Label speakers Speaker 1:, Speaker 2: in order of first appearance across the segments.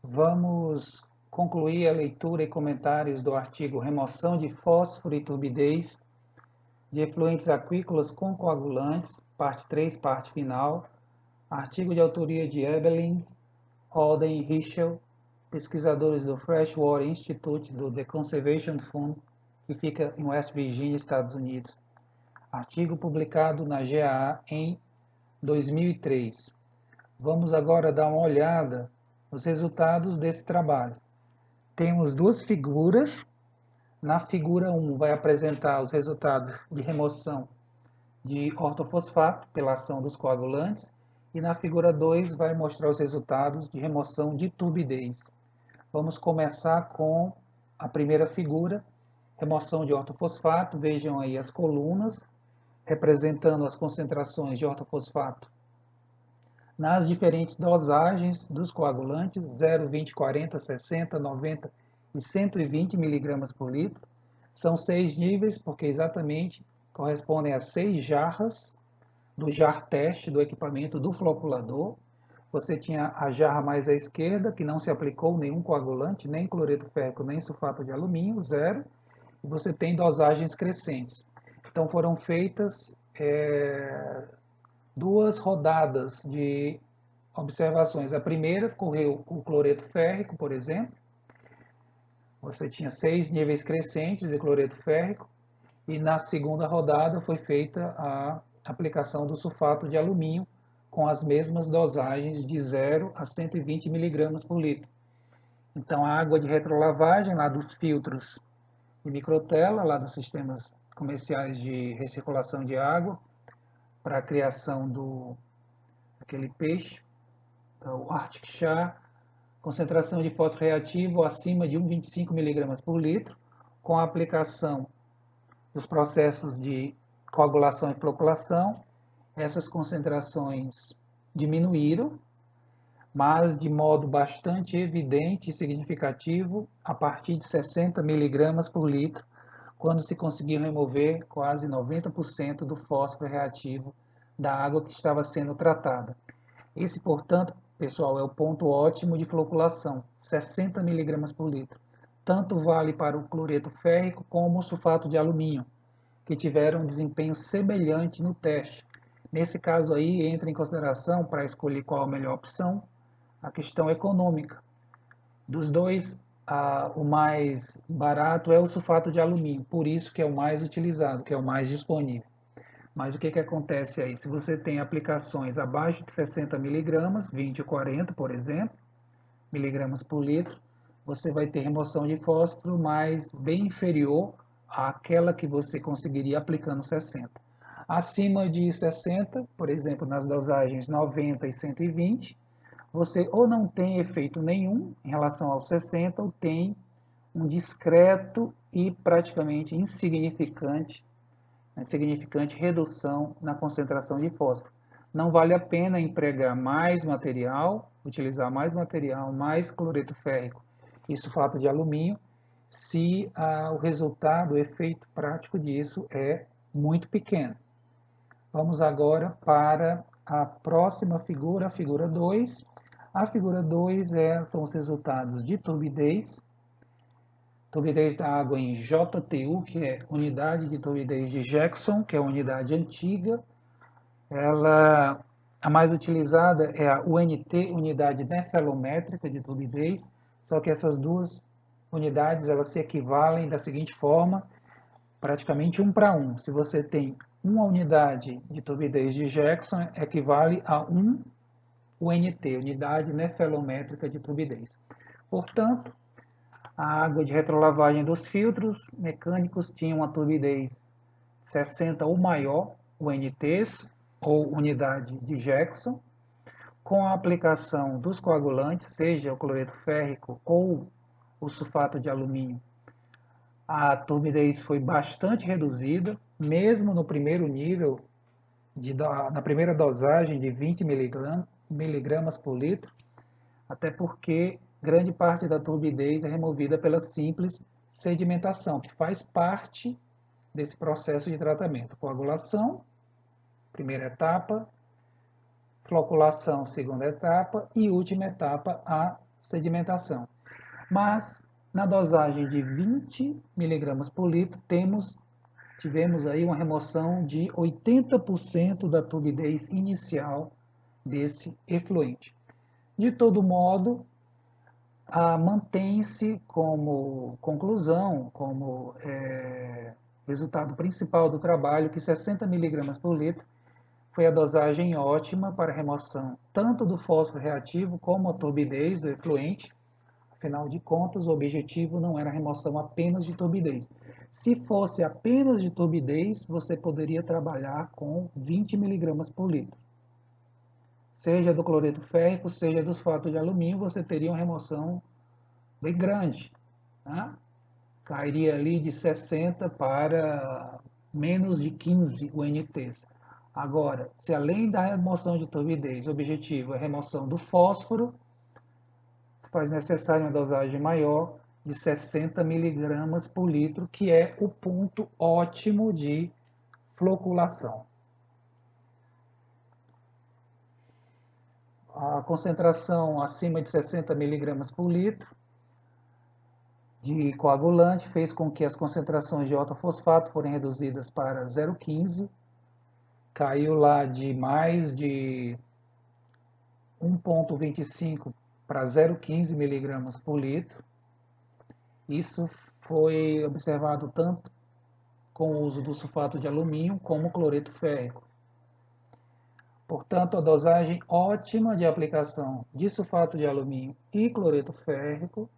Speaker 1: Vamos concluir a leitura e comentários do artigo Remoção de fósforo e turbidez de efluentes aquícolas com coagulantes, parte 3, parte final, artigo de autoria de Ebeling, Holden e Richel, pesquisadores do Freshwater Institute do The Conservation Fund, que fica em West Virginia, Estados Unidos. Artigo publicado na GAA em 2003. Vamos agora dar uma olhada nos resultados desse trabalho. Temos duas figuras. Na figura 1 vai apresentar os resultados de remoção de ortofosfato pela ação dos coagulantes e na figura 2 vai mostrar os resultados de remoção de turbidez. Vamos começar com a primeira figura, remoção de ortofosfato. Vejam aí as colunas representando as concentrações de ortofosfato nas diferentes dosagens dos coagulantes, 0, 20, 40, 60, 90 e 120 mg por litro. São 6 níveis, porque exatamente correspondem a 6 jarras do jar teste do equipamento do floculador. Você tinha a jarra mais à esquerda, que não se aplicou nenhum coagulante, nem cloreto férrico, nem sulfato de alumínio, 0. E você tem dosagens crescentes. Então foram feitas duas rodadas de observações. A primeira correu o cloreto férrico, por exemplo. Você tinha 6 níveis crescentes de cloreto férrico. E na segunda rodada foi feita a aplicação do sulfato de alumínio com as mesmas dosagens de 0 a 120 mg por litro. Então a água de retrolavagem lá dos filtros de microtela, lá dos sistemas comerciais de recirculação de água, para a criação daquele peixe, o Arctic Char, concentração de fósforo reativo acima de 1,25 mg por litro, com a aplicação dos processos de coagulação e floculação. Essas concentrações diminuíram, mas de modo bastante evidente e significativo a partir de 60 mg por litro, quando se conseguiu remover quase 90% do fósforo reativo da água que estava sendo tratada. Esse, portanto, pessoal, é o ponto ótimo de floculação, 60 mg por litro. Tanto vale para o cloreto férrico como o sulfato de alumínio, que tiveram um desempenho semelhante no teste. Nesse caso aí, entra em consideração, para escolher qual a melhor opção, a questão econômica. Dos dois, o mais barato é o sulfato de alumínio, por isso que é o mais utilizado, que é o mais disponível. Mas o que acontece aí? Se você tem aplicações abaixo de 60 mg, 20 ou 40, por exemplo, miligramas por litro, você vai ter remoção de fósforo, mas bem inferior àquela que você conseguiria aplicando 60. Acima de 60, por exemplo, nas dosagens 90 e 120, você ou não tem efeito nenhum em relação aos 60, ou tem um discreto e praticamente insignificante redução na concentração de fósforo. Não vale a pena empregar mais material, utilizar mais material, mais cloreto férrico e sulfato de alumínio, se o resultado, o efeito prático disso é muito pequeno. Vamos agora para a próxima figura, a figura 2. A figura 2 são os resultados de turbidez da água em JTU, que é unidade de turbidez de Jackson, que é a unidade antiga. A mais utilizada é a UNT, unidade nefelométrica de turbidez, só que essas duas unidades elas se equivalem da seguinte forma, praticamente 1 para 1. Se você tem uma unidade de turbidez de Jackson, equivale a 1 UNT, unidade nefelométrica de turbidez. Portanto, a água de retrolavagem dos filtros mecânicos tinha uma turbidez 60 ou maior, UNTs, ou unidade de Jackson. Com a aplicação dos coagulantes, seja o cloreto férrico ou o sulfato de alumínio, a turbidez foi bastante reduzida, mesmo no primeiro nível, na primeira dosagem de 20 miligramas por litro, até porque grande parte da turbidez é removida pela simples sedimentação, que faz parte desse processo de tratamento. Coagulação, primeira etapa, floculação, segunda etapa, e última etapa, a sedimentação. Mas, na dosagem de 20 mg por litro, tivemos aí uma remoção de 80% da turbidez inicial desse efluente. De todo modo, mantém-se como conclusão, como resultado principal do trabalho, que 60 mg por litro foi a dosagem ótima para a remoção tanto do fósforo reativo como a turbidez do efluente. Afinal de contas, o objetivo não era a remoção apenas de turbidez. Se fosse apenas de turbidez, você poderia trabalhar com 20 mg por litro. Seja do cloreto férrico, seja do sulfato de alumínio, você teria uma remoção bem grande. Né? Cairia ali de 60 para menos de 15 UNTs. Agora, se além da remoção de turbidez, o objetivo é a remoção do fósforo, faz necessário uma dosagem maior de 60 mg por litro, que é o ponto ótimo de floculação. A concentração acima de 60 mg por litro de coagulante fez com que as concentrações de ortofosfato forem reduzidas para 0,15, caiu lá de mais de 1,25 para 0,15 mg por litro. Isso foi observado tanto com o uso do sulfato de alumínio como cloreto férrico. Portanto, a dosagem ótima de aplicação de sulfato de alumínio e cloreto férrico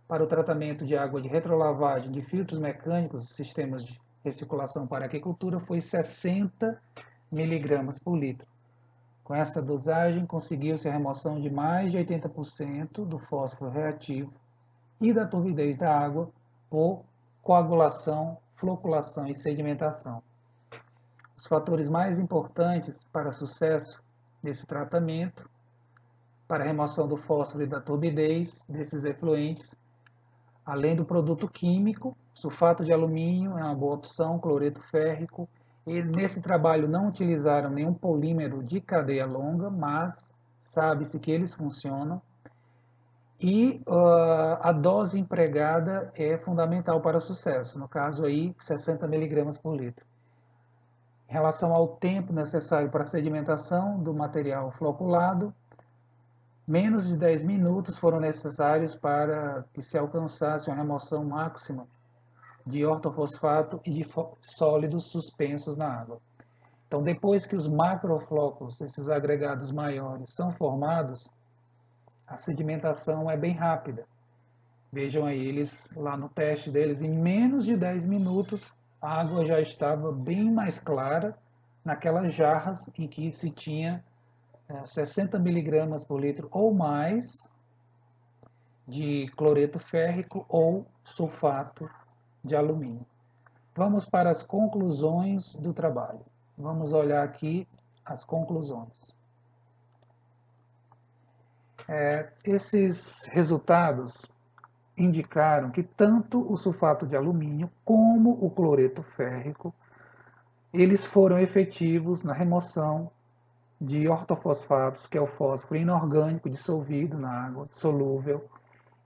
Speaker 1: para o tratamento de água de retrolavagem de filtros mecânicos e sistemas de recirculação para aquicultura foi 60 mg por litro. Com essa dosagem, conseguiu-se a remoção de mais de 80% do fósforo reativo e da turbidez da água por coagulação, floculação e sedimentação. Os fatores mais importantes para sucesso desse tratamento, para a remoção do fósforo e da turbidez desses efluentes, além do produto químico, sulfato de alumínio é uma boa opção, cloreto férrico. E nesse trabalho não utilizaram nenhum polímero de cadeia longa, mas sabe-se que eles funcionam. E a dose empregada é fundamental para o sucesso, no caso aí 60 mg por litro. Em relação ao tempo necessário para a sedimentação do material floculado, menos de 10 minutos foram necessários para que se alcançasse uma remoção máxima de ortofosfato e de sólidos suspensos na água. Então, depois que os macroflóculos, esses agregados maiores, são formados, a sedimentação é bem rápida. Vejam aí, eles lá no teste deles, em menos de 10 minutos, a água já estava bem mais clara naquelas jarras em que se tinha 60 mg por litro ou mais de cloreto férrico ou sulfato de alumínio. Vamos para as conclusões do trabalho. Vamos olhar aqui as conclusões. Esses resultados indicaram que tanto o sulfato de alumínio como o cloreto férrico, eles foram efetivos na remoção de ortofosfatos, que é o fósforo inorgânico dissolvido na água, solúvel,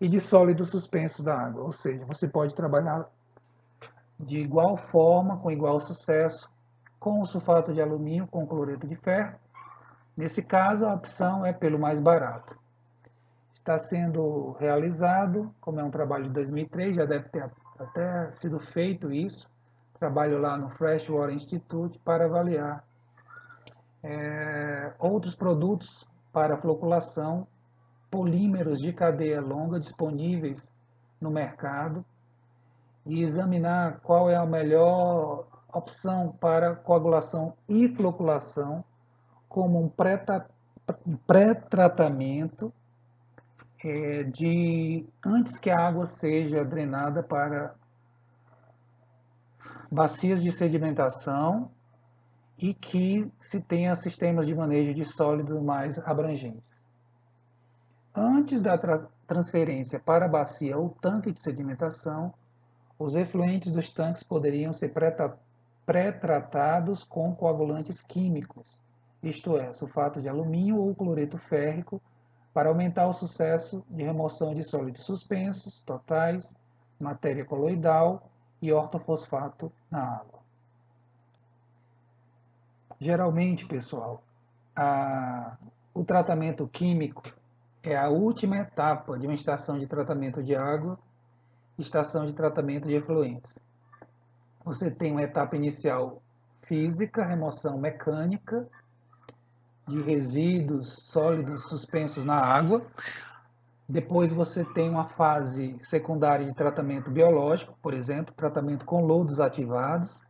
Speaker 1: e de sólido suspenso da água. Ou seja, você pode trabalhar de igual forma, com igual sucesso, com o sulfato de alumínio, com o cloreto de ferro. Nesse caso, a opção é pelo mais barato. Está sendo realizado, como é um trabalho de 2003, já deve ter até sido feito isso, trabalho lá no Freshwater Institute para avaliar outros produtos para floculação, polímeros de cadeia longa disponíveis no mercado e examinar qual é a melhor opção para coagulação e floculação como um pré-tratamento antes que a água seja drenada para bacias de sedimentação e que se tenha sistemas de manejo de sólidos mais abrangentes. Antes da transferência para a bacia ou tanque de sedimentação, os efluentes dos tanques poderiam ser pré-tratados com coagulantes químicos, isto é, sulfato de alumínio ou cloreto férrico, para aumentar o sucesso de remoção de sólidos suspensos, totais, matéria coloidal e ortofosfato na água. Geralmente, pessoal, o tratamento químico é a última etapa de uma estação de tratamento de água, estação de tratamento de efluentes. Você tem uma etapa inicial física, remoção mecânica de resíduos sólidos suspensos na água. Depois você tem uma fase secundária de tratamento biológico, por exemplo, tratamento com lodos ativados,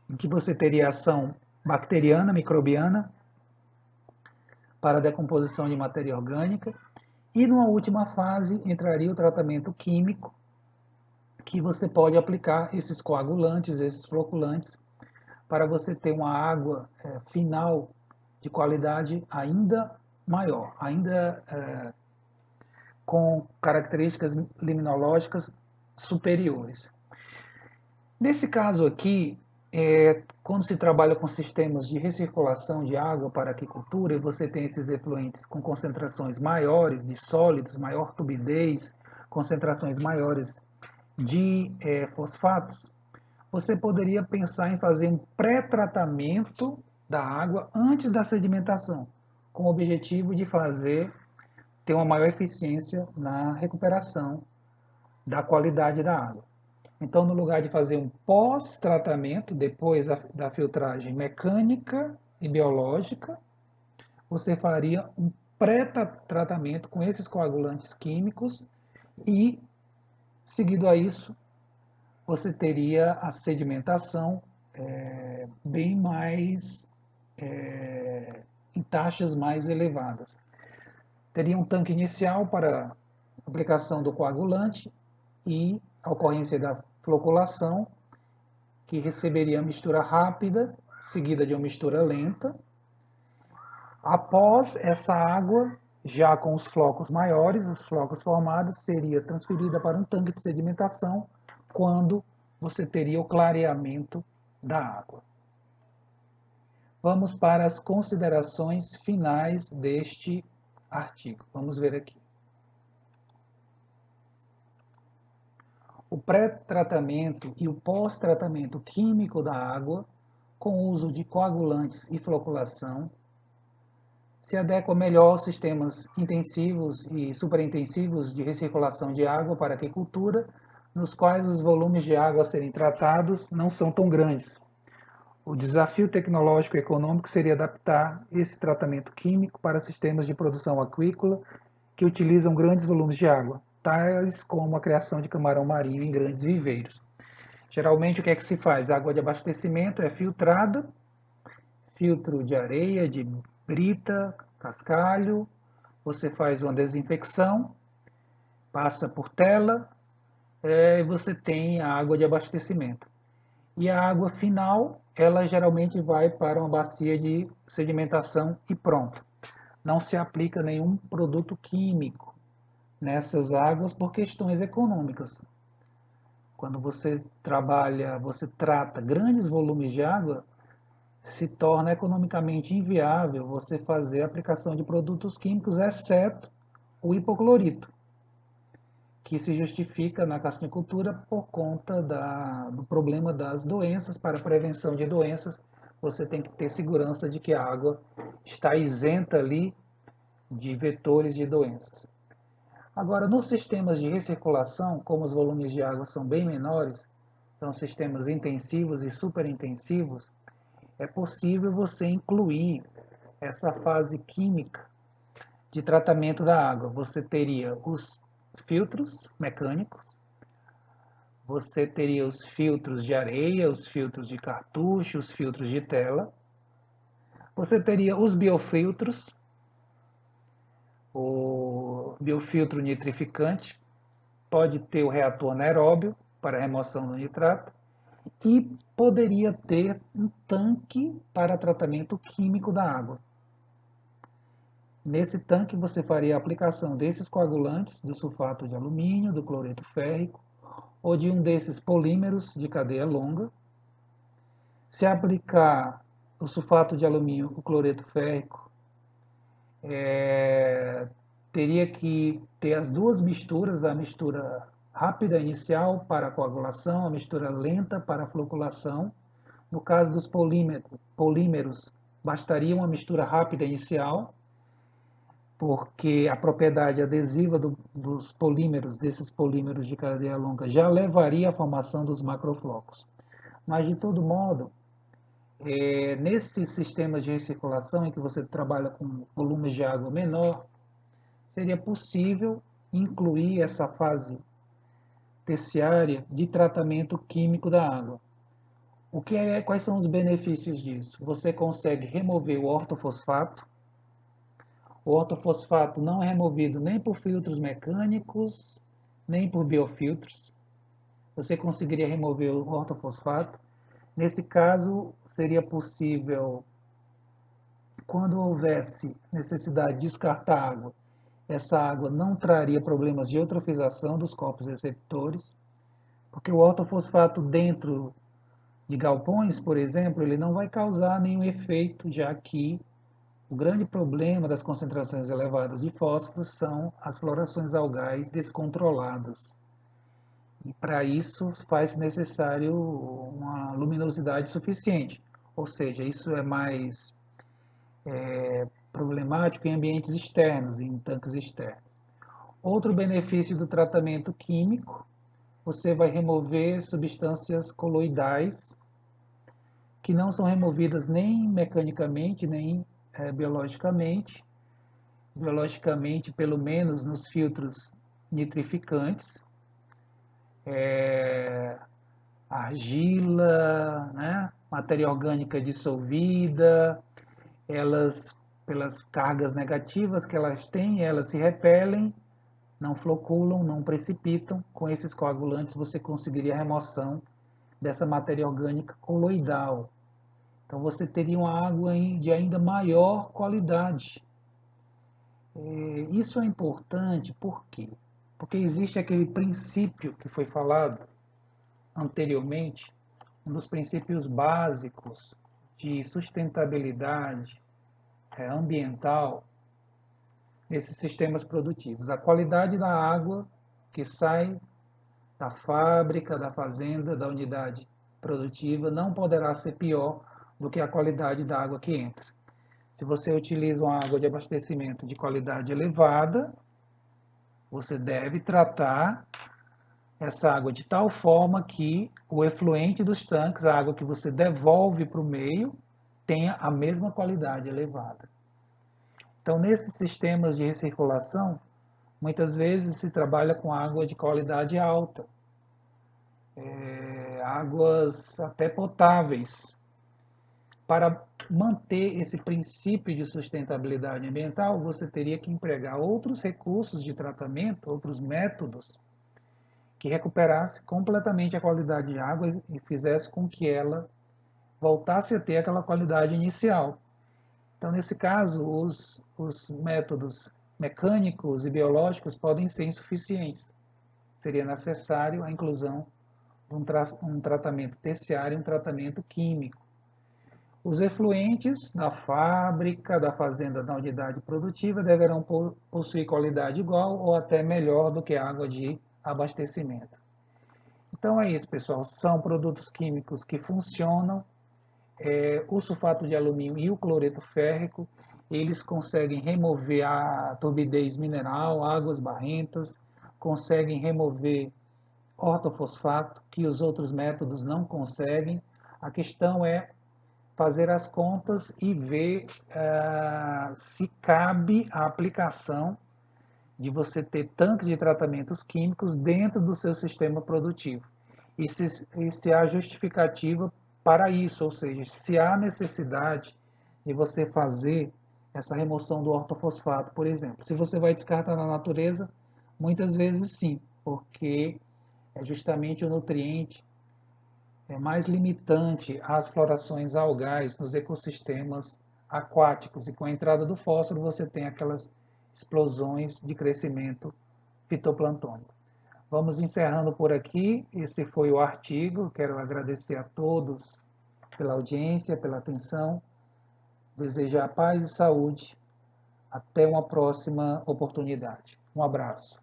Speaker 1: em que você teria ação bacteriana, microbiana, para a decomposição de matéria orgânica. E numa última fase entraria o tratamento químico, que você pode aplicar esses coagulantes, esses floculantes, para você ter uma água final de qualidade ainda maior, ainda com características liminológicas superiores. Nesse caso aqui, quando se trabalha com sistemas de recirculação de água para aquicultura, e você tem esses efluentes com concentrações maiores de sólidos, maior turbidez, concentrações maiores de fosfatos, você poderia pensar em fazer um pré-tratamento da água antes da sedimentação, com o objetivo de ter uma maior eficiência na recuperação da qualidade da água. Então, no lugar de fazer um pós-tratamento, depois da filtragem mecânica e biológica, você faria um pré-tratamento com esses coagulantes químicos e, seguido a isso, você teria a sedimentação bem mais em taxas mais elevadas. Teria um tanque inicial para aplicação do coagulante e a ocorrência da floculação, que receberia a mistura rápida, seguida de uma mistura lenta. Após essa água, já com os flocos maiores, os flocos formados, seria transferida para um tanque de sedimentação, quando você teria o clareamento da água. Vamos para as considerações finais deste artigo. Vamos ver aqui. O pré-tratamento e o pós-tratamento químico da água, com uso de coagulantes e floculação, se adequam melhor aos sistemas intensivos e superintensivos de recirculação de água para a aquicultura, nos quais os volumes de água a serem tratados não são tão grandes. O desafio tecnológico e econômico seria adaptar esse tratamento químico para sistemas de produção aquícola que utilizam grandes volumes de água, tais como a criação de camarão marinho em grandes viveiros. Geralmente, o que é que se faz? A água de abastecimento é filtrada, filtro de areia, de brita, cascalho, você faz uma desinfecção, passa por tela, e você tem a água de abastecimento. E a água final, ela geralmente vai para uma bacia de sedimentação e pronto. Não se aplica nenhum produto químico nessas águas por questões econômicas. Quando você trata grandes volumes de água, se torna economicamente inviável você fazer a aplicação de produtos químicos, exceto o hipoclorito, que se justifica na cassinicultura por conta do problema das doenças. Para a prevenção de doenças, você tem que ter segurança de que a água está isenta ali de vetores de doenças. Agora, nos sistemas de recirculação, como os volumes de água são bem menores, são sistemas intensivos e superintensivos, é possível você incluir essa fase química de tratamento da água. Você teria os filtros mecânicos, você teria os filtros de areia, os filtros de cartucho, os filtros de tela, você teria os biofiltros, o biofiltro nitrificante, pode ter o reator anaeróbio para remoção do nitrato e poderia ter um tanque para tratamento químico da água. Nesse tanque você faria a aplicação desses coagulantes, do sulfato de alumínio, do cloreto férrico ou de um desses polímeros de cadeia longa. Se aplicar o sulfato de alumínio, o cloreto férrico, teria que ter as duas misturas, a mistura rápida inicial para a coagulação, a mistura lenta para a floculação. No caso dos polímeros, bastaria uma mistura rápida inicial, porque a propriedade adesiva dos polímeros, desses polímeros de cadeia longa, já levaria à formação dos macroflocos. Mas, de todo modo, nesses sistemas de recirculação em que você trabalha com volumes de água menor, seria possível incluir essa fase terciária de tratamento químico da água. Quais são os benefícios disso? Você consegue remover o ortofosfato. O ortofosfato não é removido nem por filtros mecânicos, nem por biofiltros. Você conseguiria remover o ortofosfato. Nesse caso, seria possível, quando houvesse necessidade de descartar água, essa água não traria problemas de eutrofização dos corpos receptores, porque o ortofosfato dentro de galpões, por exemplo, ele não vai causar nenhum efeito, já que o grande problema das concentrações elevadas de fósforo são as florações algais descontroladas. E para isso faz necessário uma luminosidade suficiente, ou seja, isso é mais problemático em ambientes externos, em tanques externos. Outro benefício do tratamento químico, você vai remover substâncias coloidais que não são removidas nem mecanicamente, nem biologicamente. Biologicamente, pelo menos nos filtros nitrificantes, argila, né? Matéria orgânica dissolvida, elas, pelas cargas negativas que elas têm, elas se repelem, não floculam, não precipitam. Com esses coagulantes você conseguiria a remoção dessa matéria orgânica coloidal. Então você teria uma água de ainda maior qualidade. Isso é importante, por quê? Porque existe aquele princípio que foi falado anteriormente, um dos princípios básicos de sustentabilidade ambiental nesses sistemas produtivos. A qualidade da água que sai da fábrica, da fazenda, da unidade produtiva não poderá ser pior do que a qualidade da água que entra. Se você utiliza uma água de abastecimento de qualidade elevada, você deve tratar essa água de tal forma que o efluente dos tanques, a água que você devolve para o meio, tenha a mesma qualidade elevada. Então, nesses sistemas de recirculação, muitas vezes se trabalha com água de qualidade alta, águas até potáveis. Para manter esse princípio de sustentabilidade ambiental, você teria que empregar outros recursos de tratamento, outros métodos, que recuperasse completamente a qualidade de água e fizesse com que ela voltasse a ter aquela qualidade inicial. Então, nesse caso, os métodos mecânicos e biológicos podem ser insuficientes. Seria necessário a inclusão de um tratamento terciário, um tratamento químico. Os efluentes da fábrica, da fazenda, da unidade produtiva deverão possuir qualidade igual ou até melhor do que a água de abastecimento. Então é isso, pessoal. São produtos químicos que funcionam. O sulfato de alumínio e o cloreto férrico, eles conseguem remover a turbidez mineral, águas barrentas, conseguem remover ortofosfato, que os outros métodos não conseguem. A questão é fazer as contas e ver se cabe a aplicação de você ter tanques de tratamentos químicos dentro do seu sistema produtivo. E se há justificativa para isso, ou seja, se há necessidade de você fazer essa remoção do ortofosfato, por exemplo. Se você vai descartar na natureza, muitas vezes sim, porque é justamente o nutriente mais limitante às florações algais nos ecossistemas aquáticos. E com a entrada do fósforo você tem aquelas explosões de crescimento fitoplantônico. Vamos encerrando por aqui. Esse foi o artigo. Quero agradecer a todos pela audiência, pela atenção. Desejar paz e saúde Até uma próxima oportunidade. Um abraço.